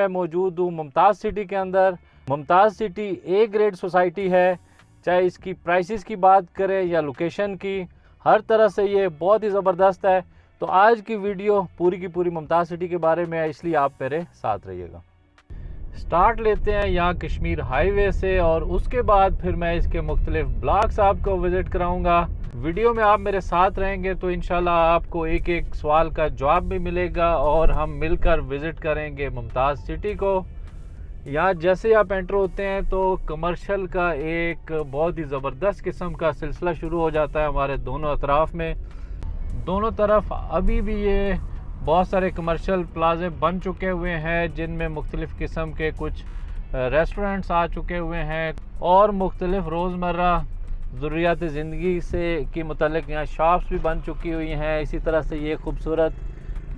मौजूद हूँ मुमताज़ सिटी के अंदर। Mumtaz city A grade society है, चाहे इसकी प्राइसेस की बात करें या लोकेशन की, हर तरह से ये बहुत ही ज़बरदस्त है। तो आज की वीडियो पूरी की पूरी मुमताज़ सिटी के बारे में है, इसलिए आप मेरे साथ रहिएगा। स्टार्ट लेते हैं यहाँ कश्मीर हाईवे से और उसके बाद फिर मैं इसके मुख्तलिफ ब्लॉक्स आपको विज़िट कराऊंगा। वीडियो में आप मेरे साथ रहेंगे तो इंशाल्लाह आपको एक एक सवाल का जवाब भी मिलेगा और हम मिलकर विज़िट करेंगे मुमताज़ सिटी को। यहाँ जैसे आप एंटर होते हैं तो कमर्शियल का एक बहुत ही ज़बरदस्त किस्म का सिलसिला शुरू हो जाता है हमारे दोनों अतराफ़ में। दोनों तरफ अभी भी ये बहुत सारे कमर्शियल प्लाजे बन चुके हुए हैं जिनमें मुख्तलिफ़ किस्म के कुछ रेस्टोरेंट्स आ चुके हुए हैं और मुख्तलिफ़ रोज़मर्रा ज़रूरियात ज़िंदगी से की मुतल्लिक़ यहाँ शॉप्स भी बन चुकी हुई हैं। इसी तरह से ये खूबसूरत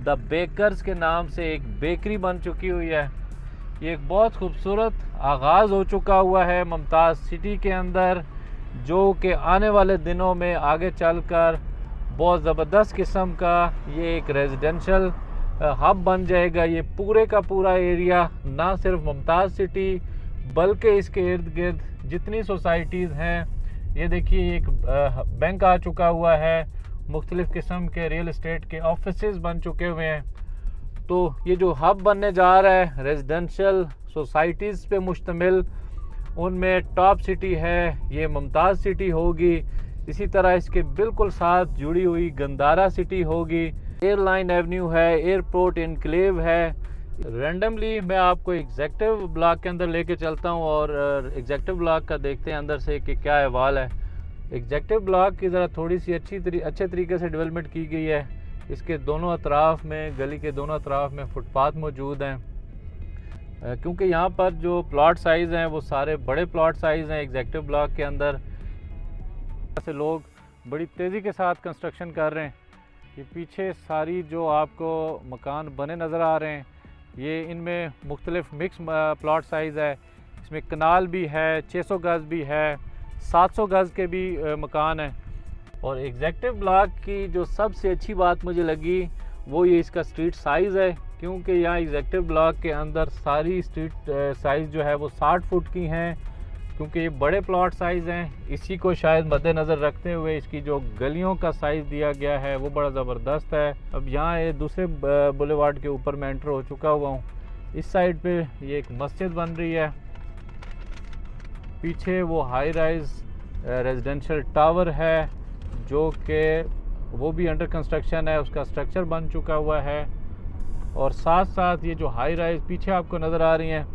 द बेकर्स के नाम से एक बेकरी बन चुकी हुई है। ये एक बहुत खूबसूरत आगाज़ हो चुका हुआ है मुमताज़ सिटी के अंदर, जो कि आने वाले दिनों में आगे चलकर बहुत ज़बरदस्त किस्म का ये एक रेजिडेंशियल हब बन जाएगा। ये पूरे का पूरा एरिया ना सिर्फ मुमताज़ सिटी बल्कि इसके इर्द गिर्द जितनी सोसाइटीज़ हैं, ये देखिए एक बैंक आ चुका हुआ है, मुख्तलिफ़ किस्म के रियल इस्टेट के ऑफिसेज़ बन चुके हुए हैं। तो ये जो हब बनने जा रहा है रेजिडेंशियल सोसाइटीज़ पे मुश्तमिल, उनमें टॉप सिटी है ये मुमताज़ सिटी होगी। इसी तरह इसके बिल्कुल साथ जुड़ी हुई गंदारा सिटी होगी, एयरलाइन एवेन्यू है, एयरपोर्ट इनक्लेव है। रैंडमली मैं आपको एग्जेक्टिव ब्लॉक के अंदर लेके चलता हूँ और एग्जेक्टिव ब्लॉक का देखते हैं अंदर से कि क्या अहवाल है। एग्जेक्टिव ब्लॉक की ज़रा थोड़ी सी अच्छे तरीके से डेवलपमेंट की गई है। इसके दोनों अतराफ़ में, गली के दोनों अतराफ़ में फुटपाथ मौजूद हैं, क्योंकि यहाँ पर जो प्लॉट साइज़ हैं वो सारे बड़े प्लॉट साइज़ हैं एग्जेक्टिव ब्लॉक के अंदर। से लोग बड़ी तेज़ी के साथ कंस्ट्रक्शन कर रहे हैं। ये पीछे सारी जो आपको मकान बने नज़र आ रहे हैं, ये इनमें मुख्तलिफ़ मिक्स प्लॉट साइज़ है। इसमें कनाल भी है, 600 गज़ भी है, 700 गज़ के भी मकान हैं। और एग्जेक्टिव ब्लॉक की जो सबसे अच्छी बात मुझे लगी वो ये इसका स्ट्रीट साइज़ है, क्योंकि यहाँ एग्जेक्टिव ब्लॉक के अंदर सारी स्ट्रीट साइज़ जो है वो 60 फुट की हैं, क्योंकि ये बड़े प्लॉट साइज़ हैं। इसी को शायद मद्देनज़र रखते हुए इसकी जो गलियों का साइज़ दिया गया है वो बड़ा ज़बरदस्त है। अब यहाँ ये दूसरे बुलेवार्ड के ऊपर मैं एंटर हो चुका हुआ हूँ। इस साइड पे ये एक मस्जिद बन रही है, पीछे वो हाई राइज रेजिडेंशियल टावर है जो कि वो भी अंडर कंस्ट्रक्शन है, उसका स्ट्रक्चर बन चुका हुआ है। और साथ साथ ये जो हाई राइज पीछे आपको नज़र आ रही हैं,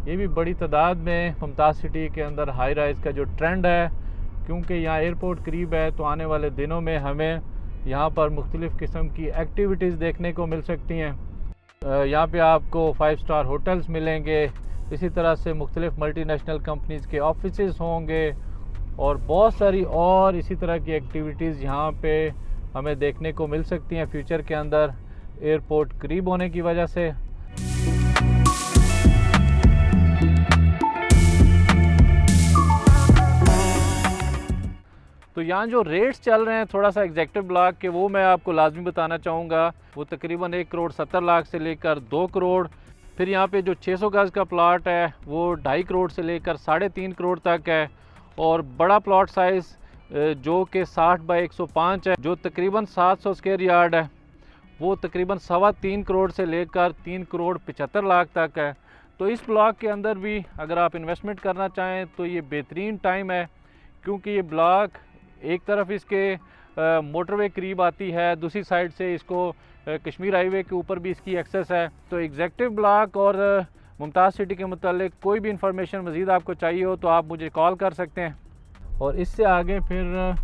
ये भी बड़ी तादाद में मुमताज़ सिटी के अंदर हाई राइज का जो ट्रेंड है, क्योंकि यहाँ एयरपोर्ट करीब है तो आने वाले दिनों में हमें यहाँ पर मुख्तलिफ़ किस्म की एक्टिविटीज़ देखने को मिल सकती हैं। यहाँ पे आपको 5 स्टार होटल्स मिलेंगे, इसी तरह से मुख्तलिफ़ मल्टीनेशनल कंपनीज़ के ऑफिसेज़ होंगे और बहुत सारी और इसी तरह की एक्टिविटीज़ यहाँ पे हमें देखने को मिल सकती हैं फ्यूचर के अंदर, एयरपोर्ट करीब होने की वजह से। तो यहाँ जो रेट्स चल रहे हैं थोड़ा सा एग्जेक्टिव ब्लॉक के, वो मैं आपको लाजमी बताना चाहूँगा। वो तकरीबन 1 करोड़ 70 लाख से लेकर 2 करोड़। फिर यहाँ पे जो 600 गज़ का प्लॉट है वो 2.5 करोड़ से लेकर 3.5 करोड़ तक है। और बड़ा प्लॉट साइज़ जो कि 60 बाई 105 है, जो तकरीबन 700 स्क्वायर यार्ड है, वो तकरीबन 3.25 करोड़ से लेकर 3 करोड़ 75 लाख तक है। तो इस ब्लॉक के अंदर भी अगर आप इन्वेस्टमेंट करना चाहें तो ये बेहतरीन टाइम है, क्योंकि ये ब्लॉक एक तरफ इसके मोटरवे करीब आती है, दूसरी साइड से इसको कश्मीर हाईवे के ऊपर भी इसकी एक्सेस है। तो एग्जेक्टिव ब्लॉक और मुमताज़ सिटी के मुतालिक कोई भी इंफॉर्मेशन मज़ीद आपको चाहिए हो तो आप मुझे कॉल कर सकते हैं। और इससे आगे फिर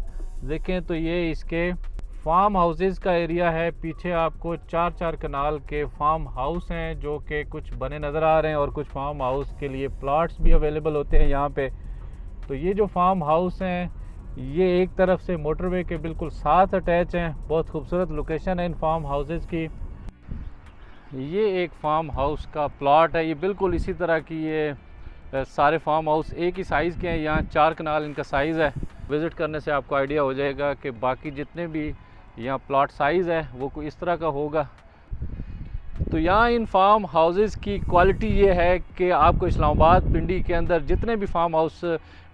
देखें तो ये इसके फार्म हाउसेस का एरिया है। पीछे आपको 4-4 कनाल के फार्म हाउस हैं जो कि कुछ बने नज़र आ रहे हैं और कुछ फार्म हाउस के लिए प्लॉट्स भी अवेलेबल होते हैं यहाँ पे। तो ये जो फार्म हाउस हैं ये एक तरफ से मोटरवे के बिल्कुल साथ अटैच हैं। बहुत खूबसूरत लोकेशन है इन फार्म हाउसेस की। ये एक फार्म हाउस का प्लॉट है, ये बिल्कुल इसी तरह की ये सारे फार्म हाउस एक ही साइज़ के हैं। यहाँ 4 कनाल इनका साइज़ है। विज़िट करने से आपको आइडिया हो जाएगा कि बाकी जितने भी यहाँ प्लॉट साइज़ है वो कोई इस तरह का होगा। तो यहाँ इन फार्म हाउसेस की क्वालिटी ये है कि आपको इस्लामाबाद पिंडी के अंदर जितने भी फार्म हाउस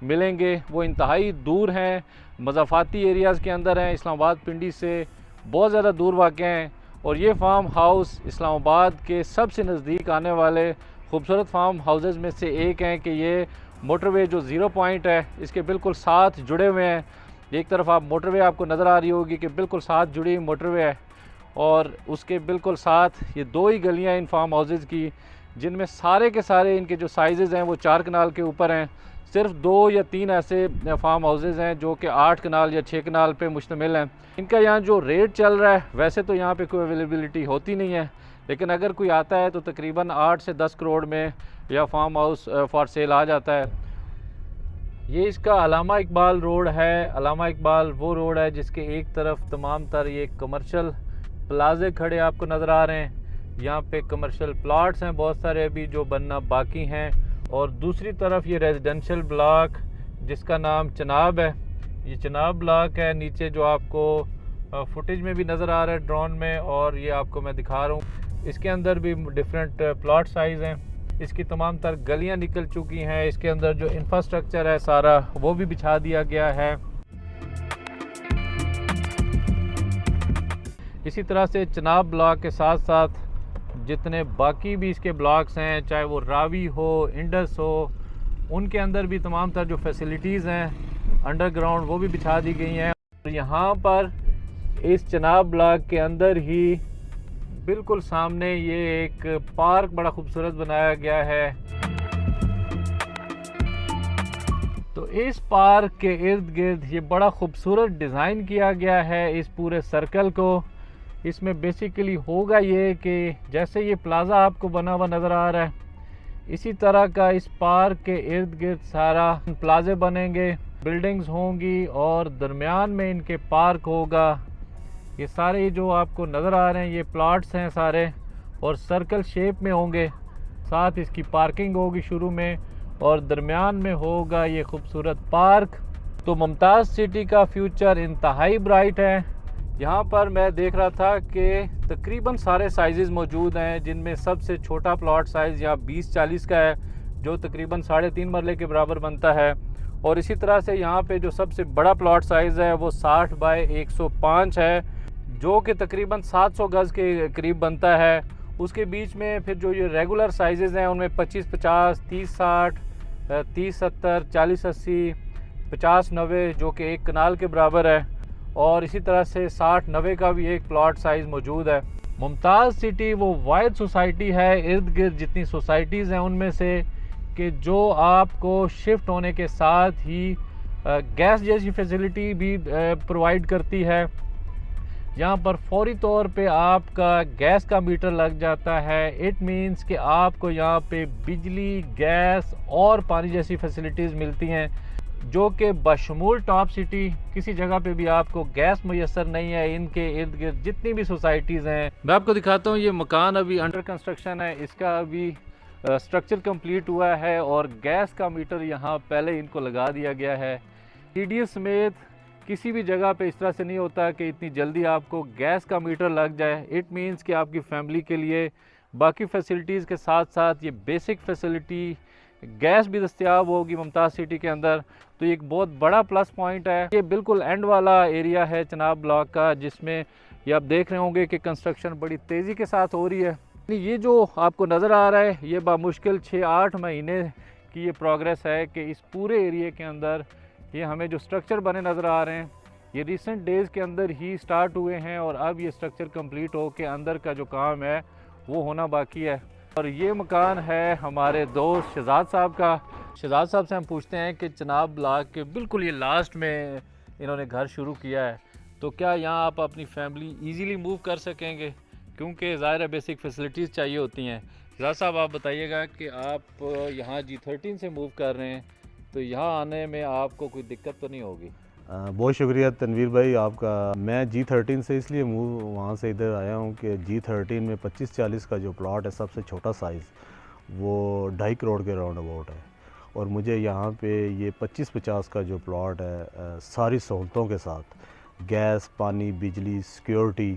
मिलेंगे वो इंतहाई दूर हैं, मज़ाफ़ाती एरियाज़ के अंदर हैं, इस्लामाबाद पिंडी से बहुत ज़्यादा दूर वाक़ हैं। और ये फार्म हाउस इस्लामाबाद के सबसे नज़दीक आने वाले खूबसूरत फार्म हाउसेस में से एक हैं कि ये मोटरवे जो ज़ीरो पॉइंट है इसके बिल्कुल साथ जुड़े हुए हैं। एक तरफ आप मोटरवे आपको नज़र आ रही होगी कि बिल्कुल साथ जुड़ी मोटरवे है, और उसके बिल्कुल साथ ये दो ही गलियां इन फार्म हाउसेस की, जिनमें सारे के सारे इनके जो साइज़ हैं वो 4 कनाल के ऊपर हैं। सिर्फ 2 या 3 ऐसे फार्म हाउसेस हैं जो कि 8 कनाल या 6 कनाल पे मुश्तमिल हैं। इनका यहाँ जो रेट चल रहा है, वैसे तो यहाँ पे कोई अवेलेबिलिटी होती नहीं है, लेकिन अगर कोई आता है तो तकरीबन 8 से 10 करोड़ में यह फार्म हाउस फॉर सेल आ जाता है। ये इसका अलामा इकबाल रोड है। अलामा इकबाल वो रोड है जिसके एक तरफ तमाम तर ये कमर्शियल प्लाजे खड़े आपको नज़र आ रहे हैं। यहाँ पे कमर्शियल प्लॉट्स हैं बहुत सारे अभी जो बनना बाकी हैं, और दूसरी तरफ ये रेजिडेंशियल ब्लॉक जिसका नाम चनाब है, ये चनाब ब्लॉक है। नीचे जो आपको फुटेज में भी नज़र आ रहा है ड्रोन में, और ये आपको मैं दिखा रहा हूँ, इसके अंदर भी डिफरेंट प्लॉट साइज़ हैं। इसकी तमाम तर गलियाँ निकल चुकी हैं, इसके अंदर जो इंफ्रास्ट्रक्चर है सारा वो भी बिछा दिया गया है। इसी तरह से चनाब ब्लॉक के साथ साथ जितने बाकी भी इसके ब्लॉक्स हैं, चाहे वो रावी हो, इंडस हो, उनके अंदर भी तमाम तर जो फैसिलिटीज़ हैं अंडरग्राउंड वो भी बिछा दी गई हैं। और यहाँ पर इस चनाब ब्लॉक के अंदर ही बिल्कुल सामने ये एक पार्क बड़ा खूबसूरत बनाया गया है। तो इस पार्क के इर्द गिर्द ये बड़ा खूबसूरत डिज़ाइन किया गया है इस पूरे सर्कल को। इसमें बेसिकली होगा ये कि जैसे ये प्लाज़ा आपको बना हुआ नज़र आ रहा है, इसी तरह का इस पार्क के इर्द गिर्द सारा प्लाजे बनेंगे, बिल्डिंग्स होंगी, और दरमियान में इनके पार्क होगा। ये सारे जो आपको नज़र आ रहे हैं ये प्लॉट्स हैं सारे, और सर्कल शेप में होंगे। साथ इसकी पार्किंग होगी शुरू में, और दरमियान में होगा ये खूबसूरत पार्क। तो मुमताज़ सिटी का फ्यूचर इंतहाई ब्राइट है। यहाँ पर मैं देख रहा था कि तकरीबन सारे साइज़ मौजूद हैं, जिनमें सबसे छोटा प्लॉट साइज़ यहाँ 20-40 का है, जो तकरीबन 3.5 मरले के बराबर बनता है। और इसी तरह से यहाँ पे जो सबसे बड़ा प्लॉट साइज़ है वो 60 बाय 105 है, जो कि तकरीबन 700 गज़ के करीब बनता है। उसके बीच में फिर जो ये रेगुलर साइज़ हैं उनमें 25-50, 30-60, 30-70, 40-80, 50-90 जो कि 1 कनाल के बराबर है, और इसी तरह से 60-90 का भी एक प्लॉट साइज़ मौजूद है। मुमताज़ सिटी वो वाइड सोसाइटी है, इर्द गिर्द जितनी सोसाइटीज़ हैं उनमें से कि जो आपको शिफ्ट होने के साथ ही गैस जैसी फैसिलिटी भी प्रोवाइड करती है। यहाँ पर फौरी तौर पे आपका गैस का मीटर लग जाता है। इट मीन्स कि आपको यहाँ पे बिजली, गैस और पानी जैसी फैसिलिटीज़ मिलती हैं, जो कि बशमूल टॉप सिटी किसी जगह पे भी आपको गैस मुयसर नहीं है। इनके इर्द गिर्द जितनी भी सोसाइटीज़ हैं, मैं आपको दिखाता हूँ। ये मकान अभी अंडर कंस्ट्रक्शन है, इसका अभी स्ट्रक्चर कंप्लीट हुआ है, और गैस का मीटर यहाँ पहले इनको लगा दिया गया है। TDS समेत किसी भी जगह पे इस तरह से नहीं होता कि इतनी जल्दी आपको गैस का मीटर लग जाए। इट मीन्स कि आपकी फैमिली के लिए बाकी फैसिलिटीज़ के साथ साथ ये बेसिक फैसिलिटी गैस भी दस्तयाब होगी मुमताज़ सिटी के अंदर। तो ये एक बहुत बड़ा प्लस पॉइंट है। ये बिल्कुल एंड वाला एरिया है चनाब ब्लॉक का, जिसमें ये आप देख रहे होंगे कि कंस्ट्रक्शन बड़ी तेज़ी के साथ हो रही है। ये जो आपको नज़र आ रहा है ये बामुश्किल 6-8 महीने की ये प्रोग्रेस है कि इस पूरे एरिए के अंदर ये हमें जो स्ट्रक्चर बने नज़र आ रहे हैं ये रिसेंट डेज़ के अंदर ही स्टार्ट हुए हैं, और अब ये स्ट्रक्चर कंप्लीट हो के अंदर का जो काम है वो होना बाकी है। और ये मकान है हमारे दोस्त शहजाद साहब का। शहजाद साहब से हम पूछते हैं कि चनाब ब्लॉक के बिल्कुल ये लास्ट में इन्होंने घर शुरू किया है, तो क्या यहाँ आप अपनी फैमिली ईजीली मूव कर सकेंगे, क्योंकि ज़ाहिर है बेसिक फैसिलिटीज़ चाहिए होती हैं। शहजाद साहब आप बताइएगा कि आप यहाँ G13 से मूव कर रहे हैं, तो यहाँ आने में आपको कोई दिक्कत तो नहीं होगी? बहुत शुक्रिया तनवीर भाई आपका। मैं G13 से इसलिए मूव वहाँ से इधर आया हूँ कि G13 में 25-40 का जो प्लॉट है सबसे छोटा साइज़ वो 2.5 करोड़ के राउंड अबाउट है, और मुझे यहाँ पे ये 25-50 का जो प्लॉट है सारी सहूलतों के साथ, गैस, पानी, बिजली, सिक्योरिटी,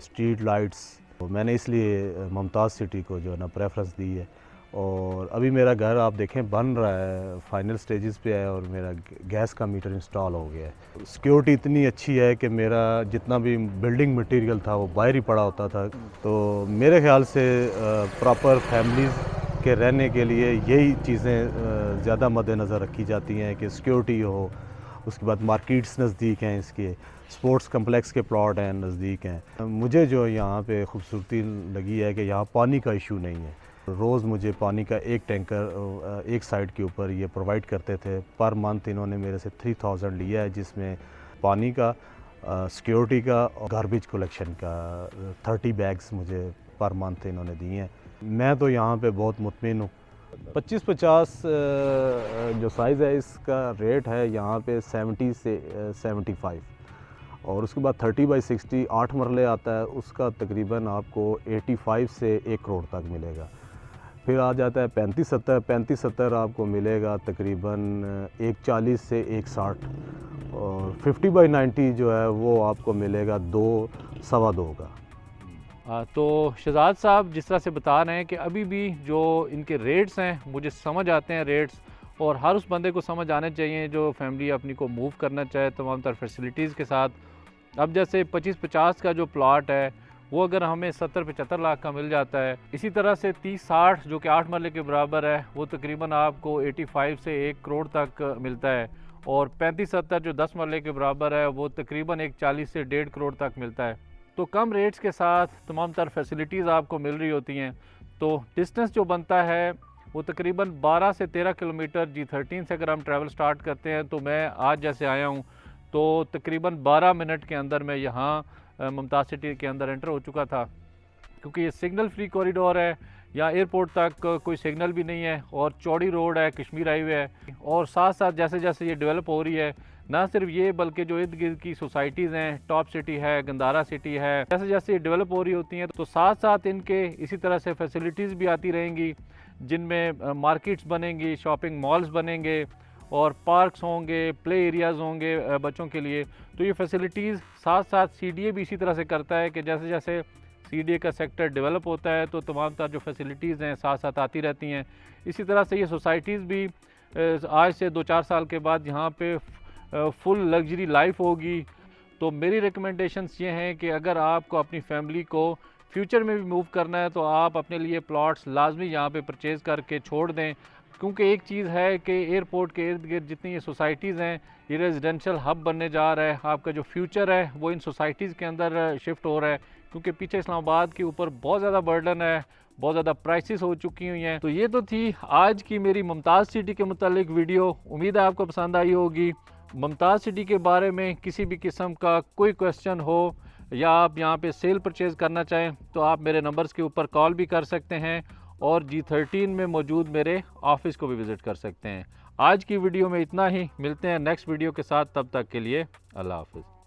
स्ट्रीट लाइट्स, तो मैंने इसलिए मुमताज़ सिटी को जो है ना प्रेफरेंस दी है। और अभी मेरा घर आप देखें बन रहा है, फाइनल स्टेजेस पे है और मेरा गैस का मीटर इंस्टॉल हो गया है। सिक्योरिटी इतनी अच्छी है कि मेरा जितना भी बिल्डिंग मटेरियल था वो बाहर ही पड़ा होता था। तो मेरे ख्याल से प्रॉपर फैमिलीज़ के रहने के लिए यही चीज़ें ज़्यादा मद्देनज़र रखी जाती हैं कि सिक्योरिटी हो, उसके बाद मार्केट्स नज़दीक हैं, इसके स्पोर्ट्स कम्प्लेक्स के प्लॉट हैं नज़दीक हैं। मुझे जो यहाँ पे खूबसूरती लगी है कि यहाँ पानी का इशू नहीं है। रोज़ मुझे पानी का एक टैंकर एक साइड के ऊपर ये प्रोवाइड करते थे। पर मंथ इन्होंने मेरे से 3000 लिया है, जिसमें पानी का, सिक्योरिटी का और गार्बेज कलेक्शन का 30 बैग्स मुझे पर मंथ इन्होंने दिए हैं। मैं तो यहाँ पे बहुत मुतमिन हूँ। 25-50 जो साइज़ है इसका रेट है यहाँ पे 70 से 75, और उसके बाद 30/60 8 मरले आता है, उसका तकरीबन आपको 85 से 1 करोड़ तक मिलेगा। फिर आ जाता है 35-70 आपको मिलेगा तकरीबन 140 से 160, और 50/90 जो है वो आपको मिलेगा 2-2.25 का। तो शहजाद साहब जिस तरह से बता रहे हैं कि अभी भी जो इनके रेट्स हैं मुझे समझ आते हैं रेट्स, और हर उस बंदे को समझ आने चाहिए जो फैमिली अपनी को मूव करना चाहे तमाम तर फैसिलिटीज़ के साथ। अब जैसे 25-50 का जो प्लॉट है वो अगर हमें 70-75 लाख का मिल जाता है, इसी तरह से 30-60 जो कि 8 मरले के बराबर है वो तकरीबन आपको 85 से 1 करोड़ तक मिलता है, और 35-70 जो 10 मरले के बराबर है वो तकरीबन 140 से 1.5 करोड़ तक मिलता है। तो कम रेट्स के साथ तमाम तर फैसिलिटीज़ आपको मिल रही होती हैं। तो डिस्टेंस जो बनता है वो तकरीबन 12 से 13 किलोमीटर G13 से अगर हम ट्रैवल स्टार्ट करते हैं, तो मैं आज जैसे आया हूँ तो तकरीबन 12 मिनट के अंदर मैं यहाँ मुमताज़ सिटी के अंदर एंटर हो चुका था, क्योंकि ये सिग्नल फ्री कॉरिडोर है। यहाँ एयरपोर्ट तक कोई सिग्नल भी नहीं है, और चौड़ी रोड है, कश्मीर हाईवे है। और साथ साथ जैसे जैसे ये डेवलप हो रही है, ना सिर्फ ये बल्कि जो इर्द गिर्द की सोसाइटीज़ हैं, टॉप सिटी है, गंदारा सिटी है, जैसे जैसे ये डेवलप हो रही होती हैं तो साथ साथ इनके इसी तरह से फैसिलिटीज़ भी आती रहेंगी, जिनमें मार्केट्स बनेंगी, शॉपिंग मॉल्स बनेंगे, और पार्क्स होंगे, प्ले एरियाज़ होंगे बच्चों के लिए। तो ये फैसिलिटीज़ साथ साथ CDA भी इसी तरह से करता है कि जैसे जैसे CDA का सेक्टर डेवलप होता है तो तमाम तर जो फैसिलिटीज़ हैं साथ साथ आती रहती हैं। इसी तरह से ये सोसाइटीज़ भी आज से 2-4 साल के बाद यहाँ पे फुल लग्जरी लाइफ होगी। तो मेरी रिकमेंडेशंस ये हैं कि अगर आपको अपनी फैमिली को फ्यूचर में भी मूव करना है तो आप अपने लिए प्लॉट्स लाजमी यहाँ पे परचेज़ करके छोड़ दें, क्योंकि एक चीज़ है कि एयरपोर्ट के इर्द गिर्द जितनी ये सोसाइटीज़ हैं ये रेजिडेंशियल हब बनने जा रहा है। आपका जो फ्यूचर है वो इन सोसाइटीज़ के अंदर शिफ्ट हो रहा है, क्योंकि पीछे इस्लामाबाद के ऊपर बहुत ज़्यादा बर्डन है, बहुत ज़्यादा प्राइसेस हो चुकी हुई हैं। तो ये तो थी आज की मेरी मुमताज़ सिटी के मुतालिक वीडियो। उम्मीद है आपको पसंद आई होगी। मुमताज़ सिटी के बारे में किसी भी किस्म का कोई क्वेश्चन हो या आप यहाँ पे सेल परचेज़ करना चाहें तो आप मेरे नंबर्स के ऊपर कॉल भी कर सकते हैं, और G13 में मौजूद मेरे ऑफिस को भी विज़िट कर सकते हैं। आज की वीडियो में इतना ही, मिलते हैं नेक्स्ट वीडियो के साथ, तब तक के लिए अल्लाह हाफ़िज़।